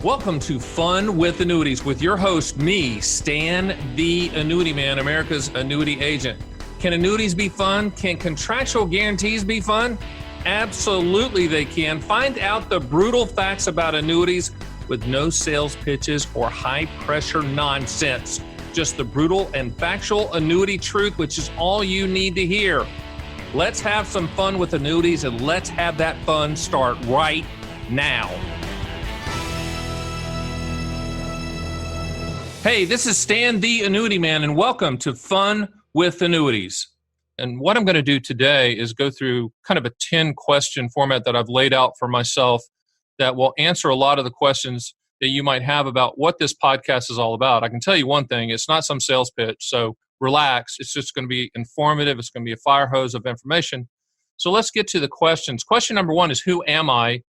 Welcome to Fun with Annuities with your host, me, Stan the Annuity Man, America's annuity agent. Can annuities be fun? Can contractual guarantees be fun? Absolutely they can. Find out the brutal facts about annuities with no sales pitches or high-pressure nonsense. Just the brutal and factual annuity truth, which is all you need to hear. Let's have some fun with annuities, and let's have that fun start right now. Hey, this is Stan the Annuity Man, and welcome to Fun with Annuities. And what I'm going to do today is go through kind of a 10-question format that I've laid out for myself that will answer a lot of the questions that you might have about what this podcast is all about. I can tell you one thing, it's not some sales pitch, so relax. It's just going to be informative. It's going to be a fire hose of information. So let's get to the questions. Question number one is, who am I?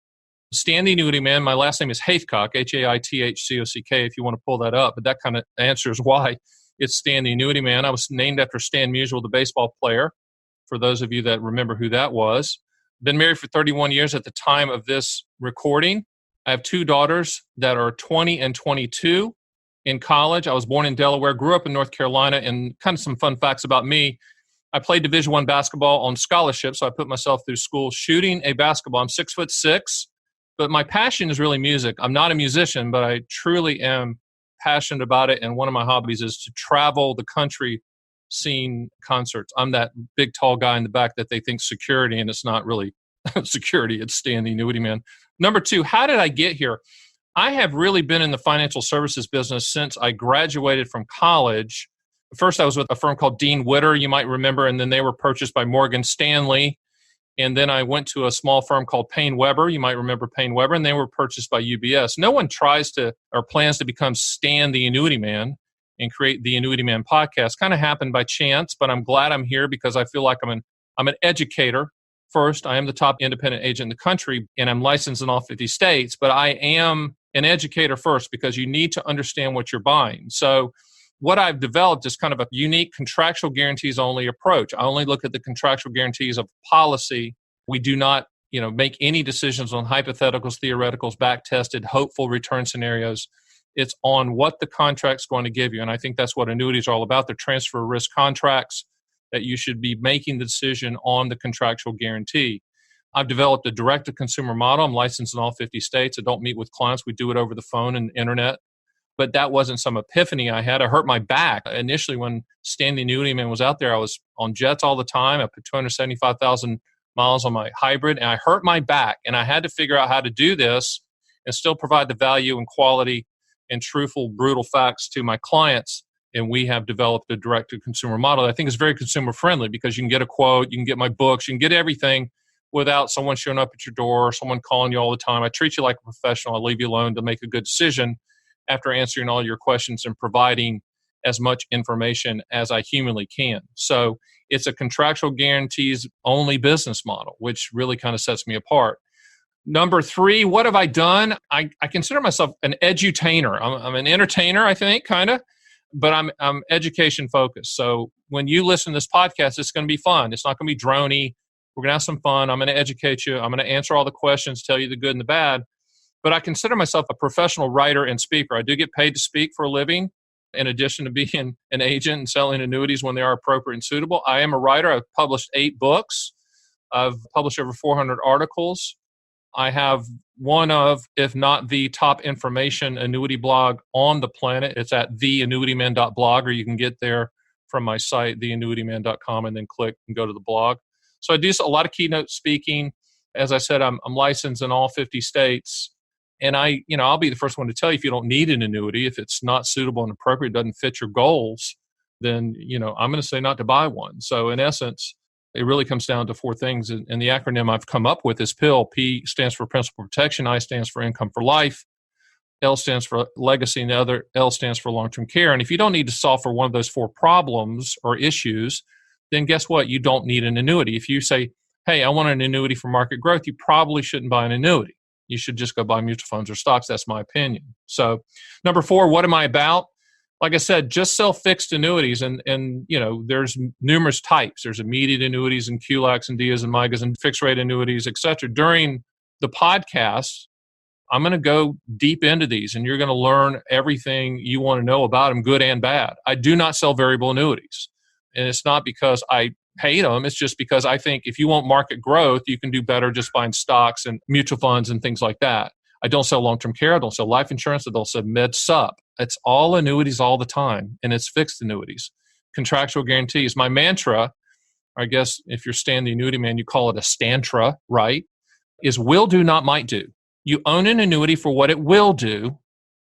Stan the Annuity Man. My last name is Haithcock, Haithcock, if you want to pull that up. But that kind of answers why it's Stan the Annuity Man. I was named after Stan Musial, the baseball player, for those of you that remember who that was. Been married for 31 years at the time of this recording. I have two daughters that are 20 and 22 in college. I was born in Delaware, grew up in North Carolina, and kind of some fun facts about me. I played Division I basketball on scholarship, so I put myself through school shooting a basketball. I'm 6'6", but my passion is really music. I'm not a musician, but I truly am passionate about it, and one of my hobbies is to travel the country seeing concerts. I'm that big, tall guy in the back that they think security, and it's not really security. It's Stan the Annuity Man. Number two, how did I get here? I have really been in the financial services business since I graduated from college. First, I was with a firm called Dean Witter, you might remember, and then they were purchased by Morgan Stanley. And then I went to a small firm called Payne Weber. You might remember Payne Weber, and they were purchased by UBS. No one tries to or plans to become Stan the Annuity Man and create the Annuity Man podcast. Kind of happened by chance, but I'm glad I'm here because I feel like I'm an educator. First, I am the top independent agent in the country, and I'm licensed in all 50 states, but I am an educator first because you need to understand what you're buying. So what I've developed is kind of a unique contractual guarantees only approach. I only look at the contractual guarantees of policy. We do not, make any decisions on hypotheticals, theoreticals, back-tested, hopeful return scenarios. It's on what the contract's going to give you. And I think that's what annuities are all about. They're transfer risk contracts that you should be making the decision on the contractual guarantee. I've developed a direct-to-consumer model. I'm licensed in all 50 states. I don't meet with clients. We do it over the phone and internet. But that wasn't some epiphany I had. I hurt my back. Initially, when Stan the Annuity Man was out there, I was on jets all the time. I put 275,000 miles on my hybrid, and I hurt my back. And I had to figure out how to do this and still provide the value and quality and truthful, brutal facts to my clients. And we have developed a direct-to-consumer model that I think is very consumer-friendly because you can get a quote, you can get my books, you can get everything without someone showing up at your door or someone calling you all the time. I treat you like a professional. I leave you alone to make a good decision after answering all your questions and providing as much information as I humanly can. So it's a contractual guarantees only business model, which really kind of sets me apart. Number three, what have I done? I consider myself an edutainer. I'm an entertainer, I think, kind of, but I'm education focused. So when you listen to this podcast, it's going to be fun. It's not going to be droney. We're going to have some fun. I'm going to educate you. I'm going to answer all the questions, tell you the good and the bad. But I consider myself a professional writer and speaker. I do get paid to speak for a living, in addition to being an agent and selling annuities when they are appropriate and suitable. I am a writer. I've published 8 books. I've published over 400 articles. I have one of, if not the top information annuity blog on the planet. It's at theannuityman.blog, or you can get there from my site, theannuityman.com, and then click and go to the blog. So I do a lot of keynote speaking. As I said, I'm licensed in all 50 states. And I'll be the first one to tell you if you don't need an annuity, if it's not suitable and appropriate, doesn't fit your goals, then, I'm going to say not to buy one. So in essence, it really comes down to 4 things. And the acronym I've come up with is PILL. P stands for principal protection. I stands for income for life. L stands for legacy, and the other L stands for long-term care. And if you don't need to solve for one of those 4 problems or issues, then guess what? You don't need an annuity. If you say, hey, I want an annuity for market growth, you probably shouldn't buy an annuity. You should just go buy mutual funds or stocks. That's my opinion. So number 4, what am I about? Like I said, just sell fixed annuities. And there's numerous types. There's immediate annuities and QLACs and DIAs and MIGAs and fixed rate annuities, et cetera. During the podcast, I'm going to go deep into these and you're going to learn everything you want to know about them, good and bad. I do not sell variable annuities. And it's not because I hate them. It's just because I think if you want market growth, you can do better just buying stocks and mutual funds and things like that. I don't sell long-term care. I don't sell life insurance. I don't sell med sup. It's all annuities all the time, and it's fixed annuities. Contractual guarantees. My mantra, I guess if you're Stan the Annuity Man, you call it a stantra, right? Is will do, not might do. You own an annuity for what it will do,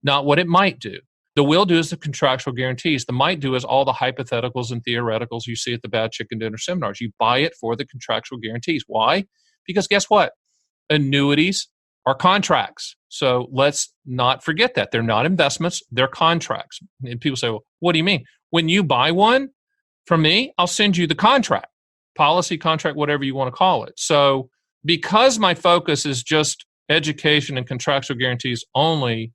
not what it might do. The will do is the contractual guarantees. The might do is all the hypotheticals and theoreticals you see at the Bad Chicken Dinner seminars. You buy it for the contractual guarantees. Why? Because guess what? Annuities are contracts. So let's not forget that. They're not investments, they're contracts. And people say, well, what do you mean? When you buy one from me, I'll send you the contract, policy, contract, whatever you want to call it. So because my focus is just education and contractual guarantees only,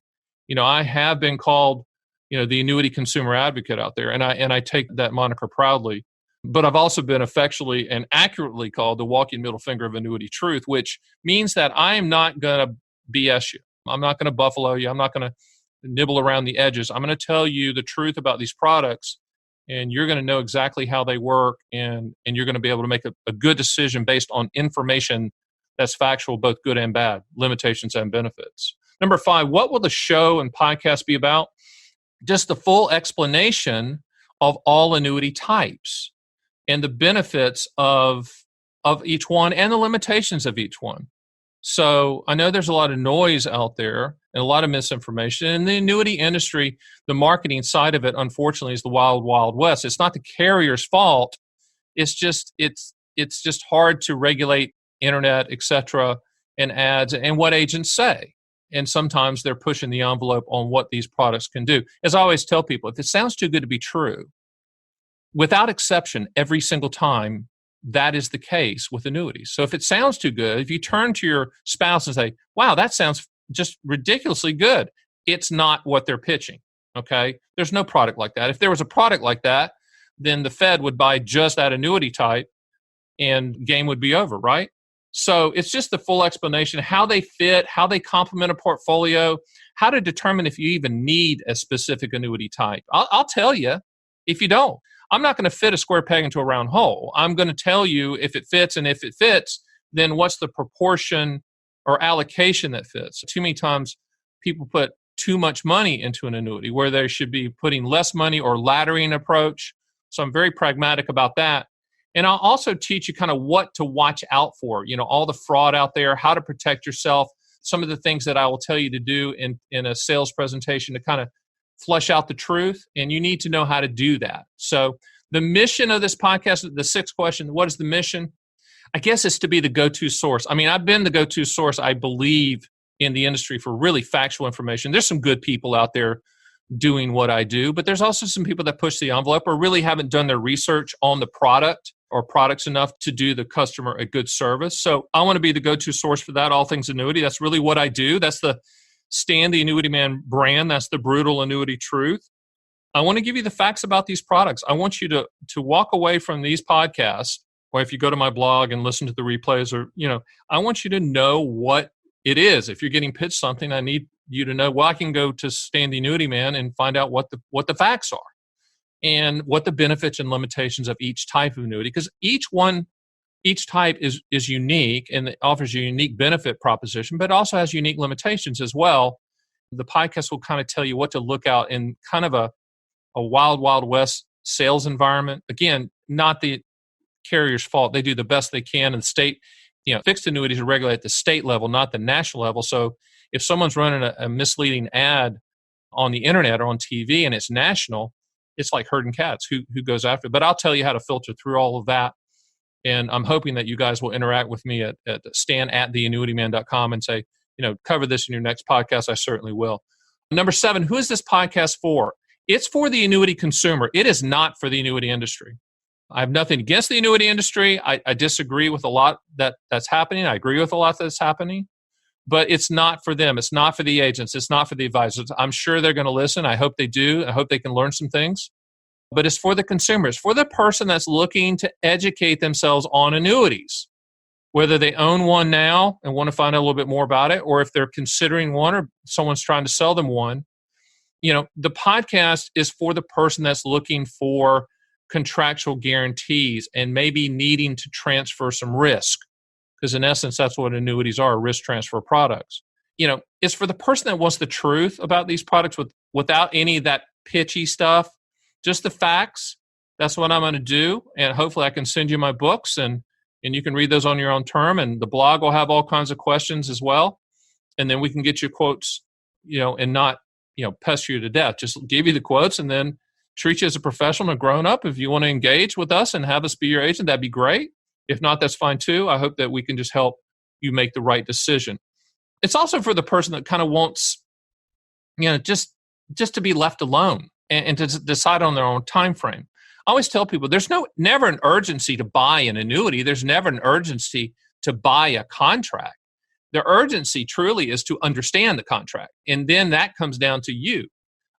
I have been called, the annuity consumer advocate out there, and I take that moniker proudly. But I've also been affectionately and accurately called the walking middle finger of annuity truth, which means that I am not going to BS you. I'm not going to buffalo you. I'm not going to nibble around the edges. I'm going to tell you the truth about these products, and you're going to know exactly how they work, and you're going to be able to make a good decision based on information that's factual, both good and bad, limitations and benefits. Number 5, what will the show and podcast be about? Just the full explanation of all annuity types and the benefits of each one and the limitations of each one. So I know there's a lot of noise out there and a lot of misinformation. In the annuity industry, the marketing side of it, unfortunately, is the wild, wild west. It's not the carrier's fault. It's just hard to regulate internet, et cetera, and ads and what agents say. And sometimes they're pushing the envelope on what these products can do. As I always tell people, if it sounds too good to be true, without exception, every single time, that is the case with annuities. So if it sounds too good, if you turn to your spouse and say, wow, that sounds just ridiculously good, it's not what they're pitching, okay? There's no product like that. If there was a product like that, then the Fed would buy just that annuity type and game would be over, right? So it's just the full explanation, how they fit, how they complement a portfolio, how to determine if you even need a specific annuity type. I'll tell you if you don't. I'm not going to fit a square peg into a round hole. I'm going to tell you if it fits, and if it fits, then what's the proportion or allocation that fits. Too many times people put too much money into an annuity where they should be putting less money or laddering approach. So I'm very pragmatic about that. And I'll also teach you kind of what to watch out for, all the fraud out there, how to protect yourself, some of the things that I will tell you to do in a sales presentation to kind of flesh out the truth, and you need to know how to do that. So the mission of this podcast, the 6th question, what is the mission? I guess it's to be the go-to source. I mean, I've been the go-to source, I believe, in the industry for really factual information. There's some good people out there doing what I do, but there's also some people that push the envelope or really haven't done their research on the product or products enough to do the customer a good service. So I want to be the go-to source for that, all things annuity. That's really what I do. That's the Stan the Annuity Man brand. That's the brutal annuity truth. I want to give you the facts about these products. I want you to walk away from these podcasts, or if you go to my blog and listen to the replays, or, I want you to know what it is. If you're getting pitched something, I need you to know, well, I can go to Stan the Annuity Man and find out what the facts are and what the benefits and limitations of each type of annuity, because each type is unique and it offers a unique benefit proposition, but also has unique limitations as well. The podcast will kind of tell you what to look out in kind of a wild, wild west sales environment. Again, not the carrier's fault. They do the best they can, and the state, fixed annuities are regulated at the state level, not the national level. So if someone's running a misleading ad on the internet or on TV and it's national, it's like herding cats. Who goes after it? But I'll tell you how to filter through all of that. And I'm hoping that you guys will interact with me at stan@theannuityman.com and say, cover this in your next podcast. I certainly will. Number 7, who is this podcast for? It's for the annuity consumer. It is not for the annuity industry. I have nothing against the annuity industry. I disagree with a lot that's happening. I agree with a lot that's happening. But it's not for them. It's not for the agents. It's not for the advisors. I'm sure they're going to listen. I hope they do. I hope they can learn some things. But it's for the consumers, for the person that's looking to educate themselves on annuities, whether they own one now and want to find out a little bit more about it, or if they're considering one or someone's trying to sell them one. The podcast is for the person that's looking for contractual guarantees and maybe needing to transfer some risk, because in essence, that's what annuities are, risk transfer products. It's for the person that wants the truth about these products without any of that pitchy stuff, just the facts. That's what I'm going to do. And hopefully I can send you my books and you can read those on your own term. And the blog will have all kinds of questions as well. And then we can get you quotes, and not, pester you to death. Just give you the quotes and then treat you as a professional and grown up. If you want to engage with us and have us be your agent, that'd be great. If not, that's fine too. I hope that we can just help you make the right decision. It's also for the person that kind of wants, just to be left alone and to decide on their own time frame. I always tell people there's never an urgency to buy an annuity. There's never an urgency to buy a contract. The urgency truly is to understand the contract. And then that comes down to you.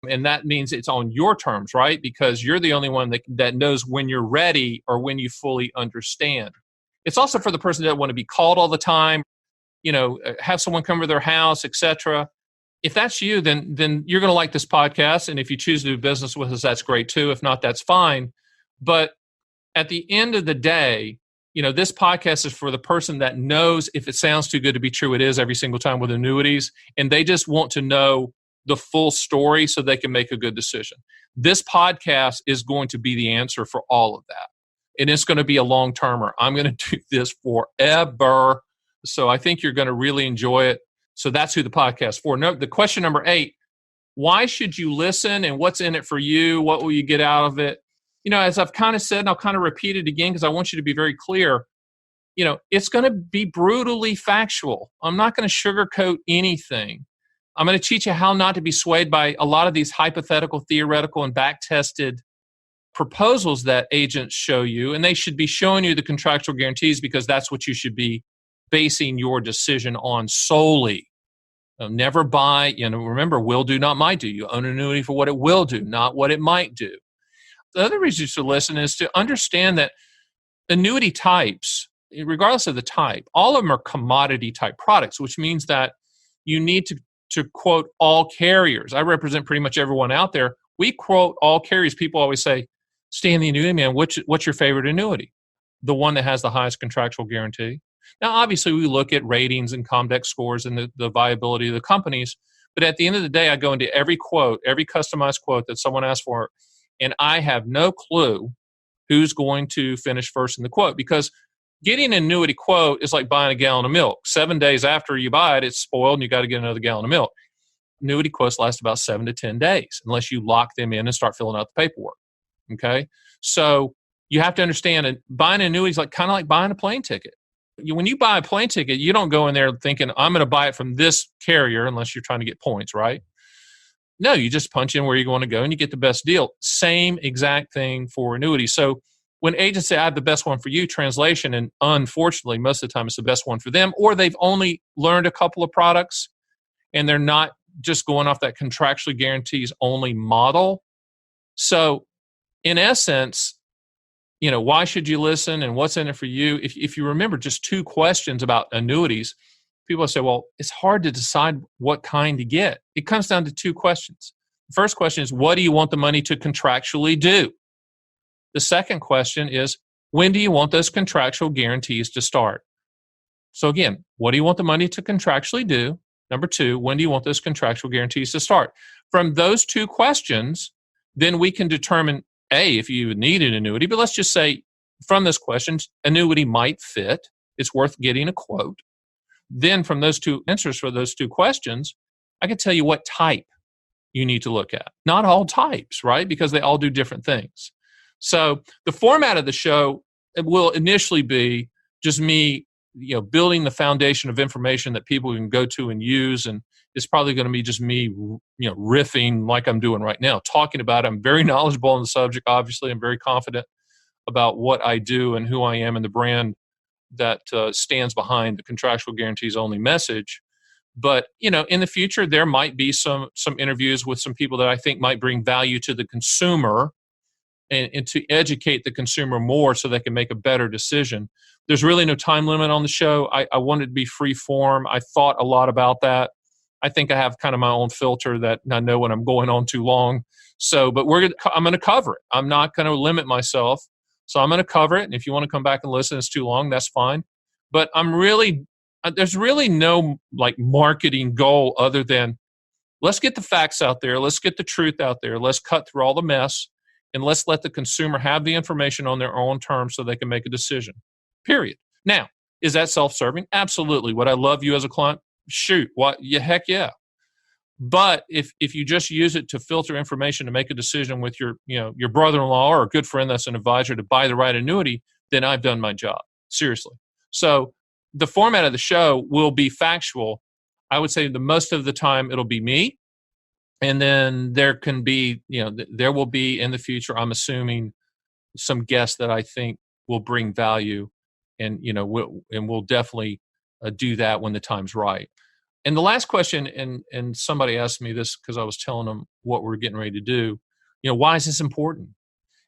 And that means it's on your terms, right? Because you're the only one that knows when you're ready or when you fully understand. It's also for the person that want to be called all the time, have someone come to their house, etc. If that's you, then you're going to like this podcast. And if you choose to do business with us, that's great too. If not, that's fine. But at the end of the day, this podcast is for the person that knows if it sounds too good to be true, it is every single time with annuities. And they just want to know the full story so they can make a good decision. This podcast is going to be the answer for all of that. And it's going to be a long-termer. I'm going to do this forever. So I think you're going to really enjoy it. So that's who the podcast is for. No, the question number 8, why should you listen and what's in it for you? What will you get out of it? As I've kind of said, and I'll kind of repeat it again because I want you to be very clear, it's going to be brutally factual. I'm not going to sugarcoat anything. I'm going to teach you how not to be swayed by a lot of these hypothetical, theoretical, and back-tested proposals that agents show you. And they should be showing you the contractual guarantees because that's what you should be basing your decision on solely. Never buy, remember, will do, not might do. You own an annuity for what it will do, not what it might do. The other reason you should listen is to understand that annuity types, regardless of the type, all of them are commodity type products, which means that you need to quote all carriers. I represent pretty much everyone out there. We quote all carriers. People always say, Stan the Annuity Man, what's your favorite annuity? The one that has the highest contractual guarantee. Now, obviously, we look at ratings and Comdex scores and the viability of the companies. But at the end of the day, I go into every quote, every customized quote that someone asks for, and I have no clue who's going to finish first in the quote, because getting an annuity quote is like buying a gallon of milk. 7 days after you buy it, it's spoiled and you got to get another gallon of milk. Annuity quotes last about 7 to 10 days unless you lock them in and start filling out the paperwork. Okay? So you have to understand buying an annuity is kind of like buying a plane ticket. When you buy a plane ticket, you don't go in there thinking, I'm going to buy it from this carrier unless you're trying to get points, right? No, you just punch in where you want to go and you get the best deal. Same exact thing for annuity. So when agents say, I have the best one for you, translation, and unfortunately, most of the time it's the best one for them, or they've only learned a couple of products and they're not just going off that contractually guarantees only model. So in essence, why should you listen and what's in it for you? If you remember just 2 questions about annuities, people say, well, it's hard to decide what kind to get. It comes down to 2 questions. The first question is, what do you want the money to contractually do? The second question is, when do you want those contractual guarantees to start? So again, what do you want the money to contractually do? Number 2, when do you want those contractual guarantees to start? From those 2 questions, then we can determine, A, if you need an annuity, but let's just say from those questions, annuity might fit. It's worth getting a quote. Then from those 2 answers for those 2 questions, I can tell you what type you need to look at. Not all types, right? Because they all do different things. So the format of the show will initially be just me, building the foundation of information that people can go to and use. And it's probably going to be just me, riffing like I'm doing right now, talking about it. I'm very knowledgeable on the subject. Obviously, I'm very confident about what I do and who I am and the brand that stands behind the contractual guarantees only message. But, in the future, there might be some interviews with some people that I think might bring value to the consumer and to educate the consumer more so they can make a better decision. There's really no time limit on the show. I wanted to be free form. I thought a lot about that. I think I have kind of my own filter that I know when I'm going on too long. So, but I'm going to cover it. I'm not going to limit myself. So I'm going to cover it. And if you want to come back and listen, it's too long, that's fine. But there's really no like marketing goal other than let's get the facts out there. Let's get the truth out there. Let's cut through all the mess and let's let the consumer have the information on their own terms so they can make a decision. Period. Now, is that self-serving? Absolutely. Would I love you as a client? Shoot. What? Yeah, heck yeah. But if you just use it to filter information to make a decision with your brother-in-law or a good friend that's an advisor to buy the right annuity, then I've done my job. Seriously. So the format of the show will be factual. I would say the most of the time it'll be me. And then there can be, there will be in the future, I'm assuming, some guests that I think will bring value, and we'll definitely do that when the time's right. And the last question, and somebody asked me this because I was telling them what we're getting ready to do. Why is this important?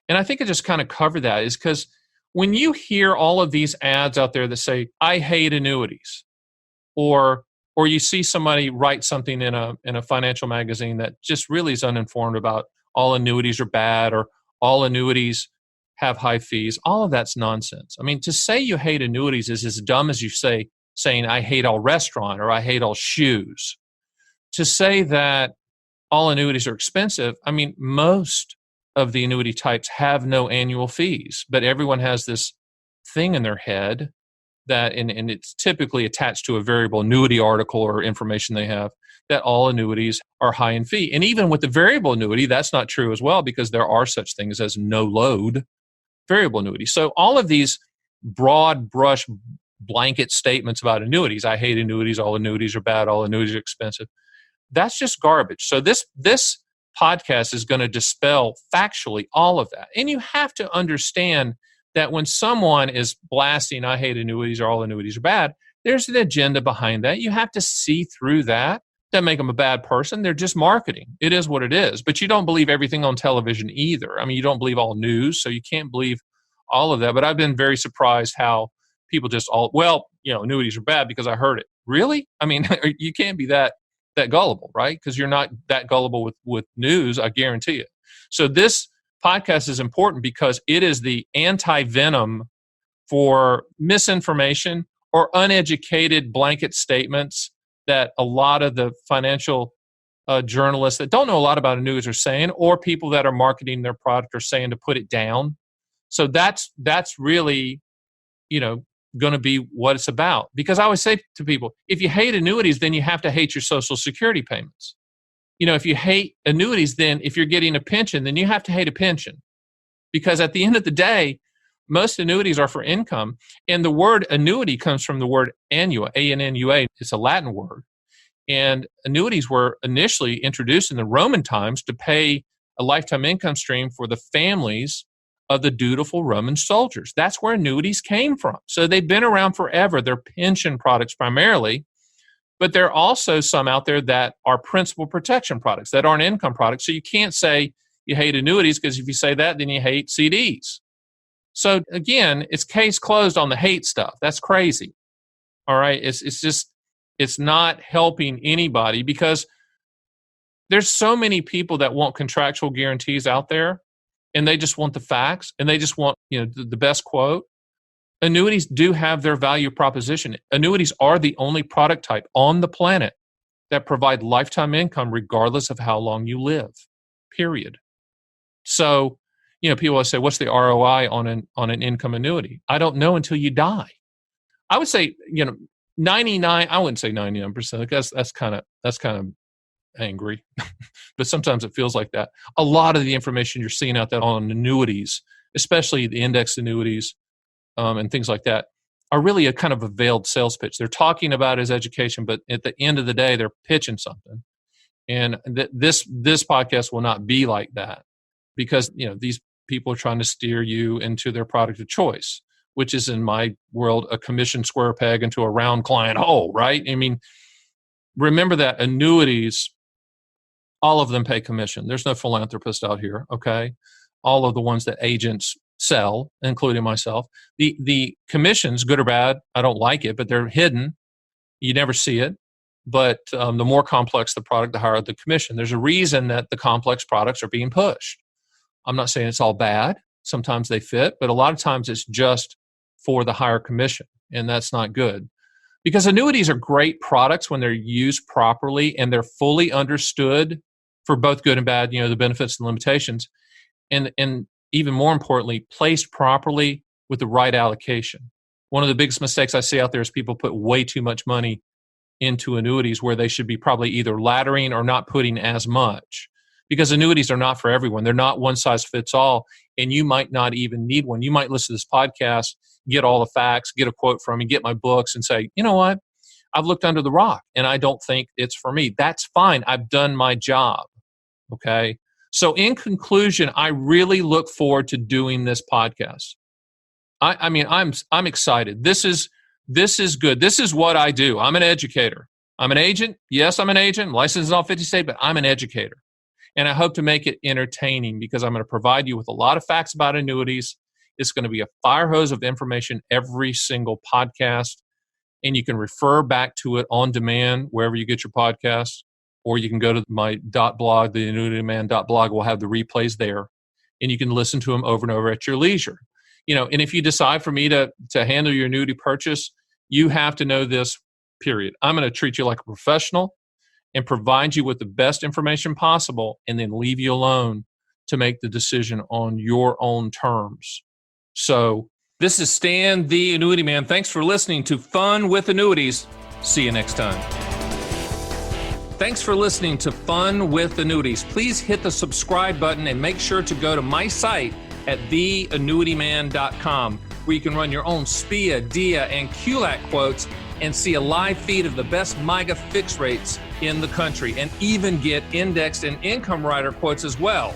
And I think I just kind of cover that is because when you hear all of these ads out there that say, "I hate annuities," or you see somebody write something in a financial magazine that just really is uninformed about all annuities are bad or all annuities have high fees, all of that's nonsense. I mean, to say you hate annuities is as dumb as you saying I hate all restaurant or I hate all shoes. To say that all annuities are expensive, I mean, most of the annuity types have no annual fees, but everyone has this thing in their head that, and it's typically attached to a variable annuity article or information they have, that all annuities are high in fee. And even with the variable annuity, that's not true as well, because there are such things as no load variable annuity. So all of these broad brush blanket statements about annuities, I hate annuities, all annuities are bad, all annuities are expensive, that's just garbage. So this podcast is going to dispel factually all of that. And you have to understand that when someone is blasting, I hate annuities or all annuities are bad, there's an agenda behind that. You have to see through that. Doesn't make them a bad person. They're just marketing. It is what it is. But you don't believe everything on television either. I mean, you don't believe all news, so you can't believe all of that. But I've been very surprised how people just annuities are bad because I heard it. Really? I mean, you can't be that gullible, right? Because you're not that gullible with news, I guarantee it. So this podcast is important because it is the anti-venom for misinformation or uneducated blanket statements that a lot of the financial journalists that don't know a lot about annuities are saying, or people that are marketing their product are saying to put it down. So that's really, going to be what it's about. Because I always say to people, if you hate annuities, then you have to hate your Social Security payments. If you hate annuities, then if you're getting a pension, then you have to hate a pension. Because at the end of the day, most annuities are for income. And the word annuity comes from the word annua, A-N-N-U-A. It's a Latin word. And annuities were initially introduced in the Roman times to pay a lifetime income stream for the families of the dutiful Roman soldiers. That's where annuities came from. So they've been around forever. They're pension products primarily. But there are also some out there that are principal protection products that aren't income products. So you can't say you hate annuities, because if you say that, then you hate CDs. So again, it's case closed on the hate stuff. That's crazy. All right. It's not helping anybody, because there's so many people that want contractual guarantees out there, and they just want the facts, and they just want, the best quote. Annuities do have their value proposition. Annuities are the only product type on the planet that provide lifetime income regardless of how long you live, period. So, people always say, what's the ROI on an income annuity? I don't know until you die. I would say, 99, I wouldn't say 99%, because that's kind of angry, but sometimes it feels like that. A lot of the information you're seeing out there on annuities, especially the index annuities, and things like that, are really a kind of a veiled sales pitch. They're talking about it as education, but at the end of the day, they're pitching something. And this podcast will not be like that, because these people are trying to steer you into their product of choice, which is, in my world, a commission square peg into a round client hole, right? I mean, remember that annuities, all of them pay commission. There's no philanthropist out here, okay? all of the ones that agents sell, including myself. The commissions, good or bad, I don't like it, but they're hidden. You never see it. But the more complex the product, the higher the commission. There's a reason that the complex products are being pushed. I'm not saying it's all bad. Sometimes they fit, but a lot of times it's just for the higher commission, and that's not good. Because annuities are great products when they're used properly and they're fully understood for both good and bad, the benefits and limitations. And even more importantly, placed properly with the right allocation. One of the biggest mistakes I see out there is people put way too much money into annuities where they should be probably either laddering or not putting as much, because annuities are not for everyone. They're not one size fits all, and you might not even need one. You might listen to this podcast, get all the facts, get a quote from me, get my books, and say, you know what? I've looked under the rock, and I don't think it's for me. That's fine. I've done my job, okay? So in conclusion, I really look forward to doing this podcast. I'm excited. This is good. This is what I do. I'm an educator. I'm an agent. Yes, I'm an agent. I'm licensed in all 50 states, but I'm an educator. And I hope to make it entertaining because I'm going to provide you with a lot of facts about annuities. It's going to be a fire hose of information every single podcast. And you can refer back to it on demand wherever you get your podcasts. Or you can go to my .blog, the ANNUITYMAN.blog. We'll have the replays there. And you can listen to them over and over at your leisure. And if you decide for me to handle your annuity purchase, you have to know this, period. I'm going to treat you like a professional and provide you with the best information possible and then leave you alone to make the decision on your own terms. So this is Stan, the Annuity Man. Thanks for listening to Fun with Annuities. See you next time. Thanks for listening to Fun with Annuities. Please hit the subscribe button and make sure to go to my site at theannuityman.com, where you can run your own SPIA, DIA, and QLAC quotes and see a live feed of the best MIGA fixed rates in the country, and even get indexed and income rider quotes as well.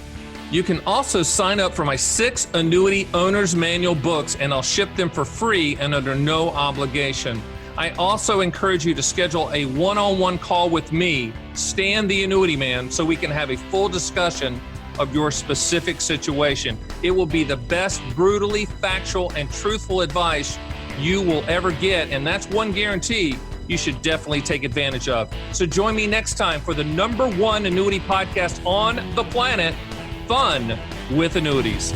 You can also sign up for my 6 Annuity Owner's Manual books, and I'll ship them for free and under no obligation. I also encourage you to schedule a one-on-one call with me, Stan the Annuity Man, so we can have a full discussion of your specific situation. It will be the best brutally factual and truthful advice you will ever get, and that's one guarantee you should definitely take advantage of. So join me next time for the #1 annuity podcast on the planet, Fun with Annuities.